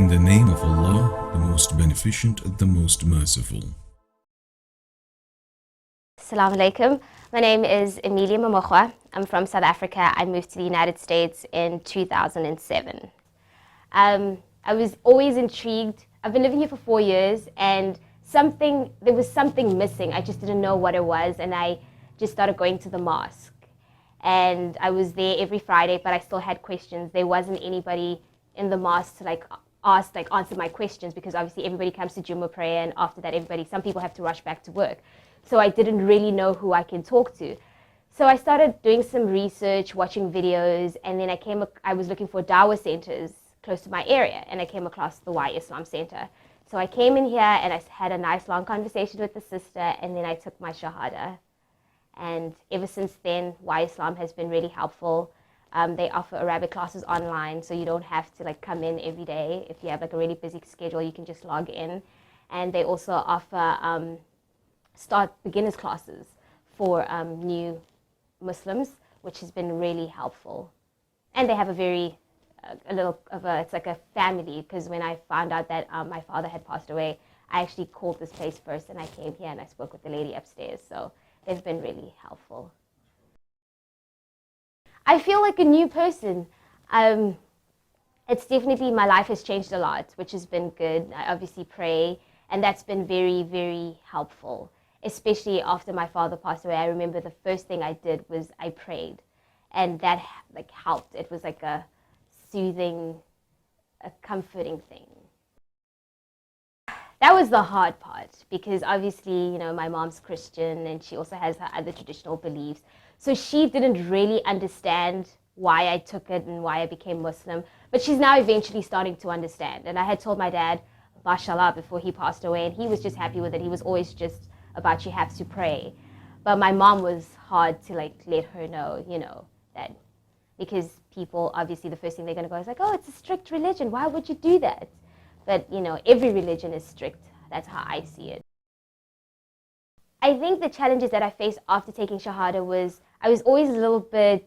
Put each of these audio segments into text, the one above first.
In the name of Allah, the most beneficent, the most merciful. Assalamu alaikum. My name is Emilia. I'm from South Africa. I moved to the United States in 2007. I was always intrigued. I've been living here for 4 years, and there was something missing. I just didn't know what it was, and I just started going to the mosque. And I was there every Friday, but I still had questions. There wasn't anybody in the mosque to answer my questions, because obviously everybody comes to Jummah prayer, and after that some people have to rush back to work. So I didn't really know who I can talk to. So I started doing some research, watching videos, and then I was looking for dawah centers close to my area, and I came across the Y Islam Center. So I came in here and I had a nice long conversation with the sister, and then I took my Shahada. And ever since then, Y Islam has been really helpful. They offer Arabic classes online, so you don't have to come in every day. If you have a really busy schedule, you can just log in. And they also offer start beginners classes for new Muslims, which has been really helpful. And they have it's like a family, because when I found out that my father had passed away, I actually called this place first, and I came here and I spoke with the lady upstairs. So they've been really helpful. I feel like a new person. It's definitely, my life has changed a lot, which has been good. I obviously pray, and that's been very, very helpful. Especially after my father passed away, I remember the first thing I did was I prayed, and that helped. It was like a soothing, a comforting thing. That was the hard part, because obviously, my mom's Christian, and she also has her other traditional beliefs. So she didn't really understand why I took it and why I became Muslim, but she's now eventually starting to understand. And I had told my dad, mashallah, before he passed away, and he was just happy with it. He was always just about, you have to pray. But my mom was hard to let her know, that, because people, obviously the first thing they're going to go is oh, it's a strict religion, why would you do that? But every religion is strict. That's how I see it. I think the challenges that I faced after taking Shahada was, I was always a little bit,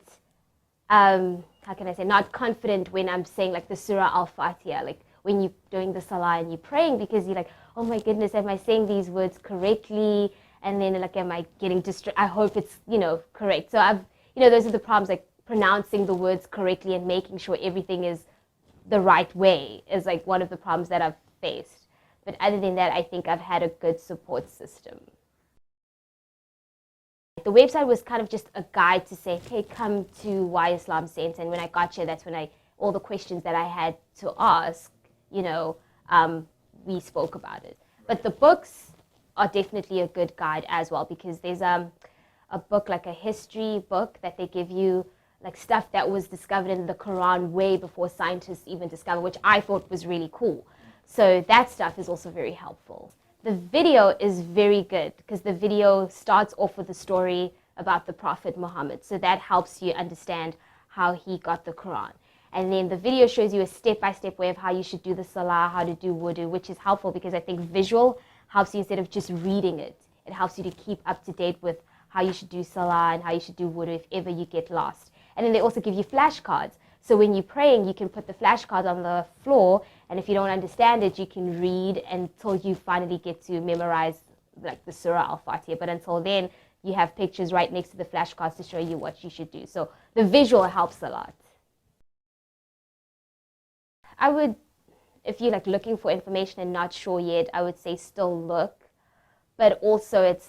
how can I say, not confident when I'm saying the Surah Al-Fatiha, when you're doing the Salah and you're praying, because you're oh my goodness, am I saying these words correctly? And then am I getting distracted? I hope it's, correct. So those are the problems, pronouncing the words correctly and making sure everything is the right way is one of the problems that I've faced. But other than that, I think I've had a good support system. The website was kind of just a guide to say, hey, come to Y Islam Center. And when I got here, that's when all the questions that I had to ask, we spoke about it. But the books are definitely a good guide as well, because there's a book, a history book that they give you, stuff that was discovered in the Quran way before scientists even discovered, which I thought was really cool. So that stuff is also very helpful. The video is very good, because the video starts off with a story about the Prophet Muhammad. So that helps you understand how he got the Quran. And then the video shows you a step-by-step way of how you should do the Salah, how to do wudu, which is helpful, because I think visual helps you instead of just reading it. It helps you to keep up to date with how you should do Salah and how you should do wudu if ever you get lost. And then they also give you flashcards. So when you're praying, you can put the flashcards on the floor, and if you don't understand it, you can read until you finally get to memorize the Surah Al-Fatiha. But until then, you have pictures right next to the flashcards to show you what you should do. So the visual helps a lot. I would, if you're looking for information and not sure yet, I would say still look. But also it's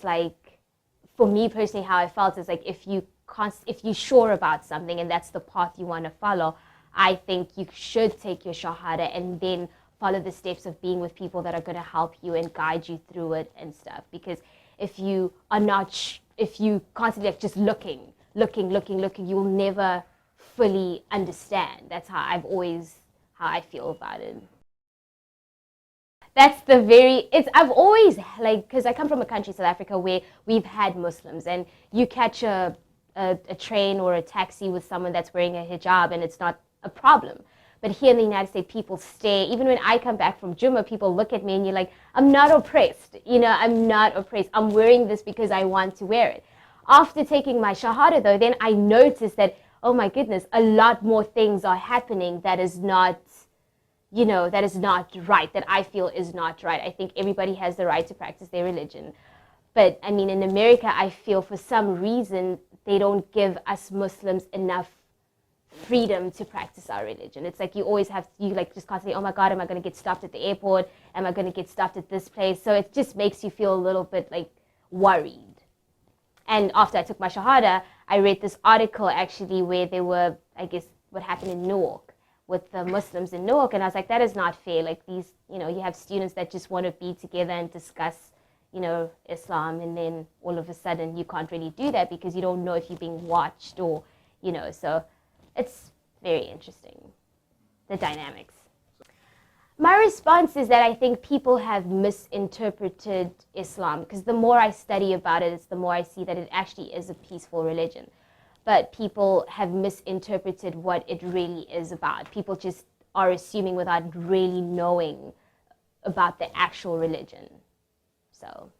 for me personally, how I felt is if you're sure about something and that's the path you want to follow, I think you should take your Shahada and then follow the steps of being with people that are going to help you and guide you through it and stuff. Because if you are not, if you constantly just looking, you will never fully understand. That's how I feel about it. That's I've always, because I come from a country, South Africa, where we've had Muslims, and you catch a train or a taxi with someone that's wearing a hijab, and it's not a problem. But here in the United States, people stare. Even when I come back from Jummah, people look at me and you're I'm not oppressed. I'm not oppressed. I'm wearing this because I want to wear it. After taking my Shahada, though, then I noticed that, oh my goodness, a lot more things are happening that is not, that is not right, that I feel is not right. I think everybody has the right to practice their religion. But I mean, in America, I feel for some reason they don't give us Muslims enough freedom to practice our religion. It's like you always have, you like just constantly, oh my God, am I going to get stopped at the airport? Am I going to get stopped at this place? So it just makes you feel a little bit like worried. And after I took my Shahada, I read this article actually where they were, I guess, what happened in Newark with the Muslims in Newark. And I was like, that is not fair. Like these, you have students that just want to be together and discuss, Islam. And then all of a sudden you can't really do that because you don't know if you're being watched or, so it's very interesting, the dynamics. My response is that I think people have misinterpreted Islam, because the more I study about it, it's the more I see that it actually is a peaceful religion. But people have misinterpreted what it really is about. People just are assuming without really knowing about the actual religion. So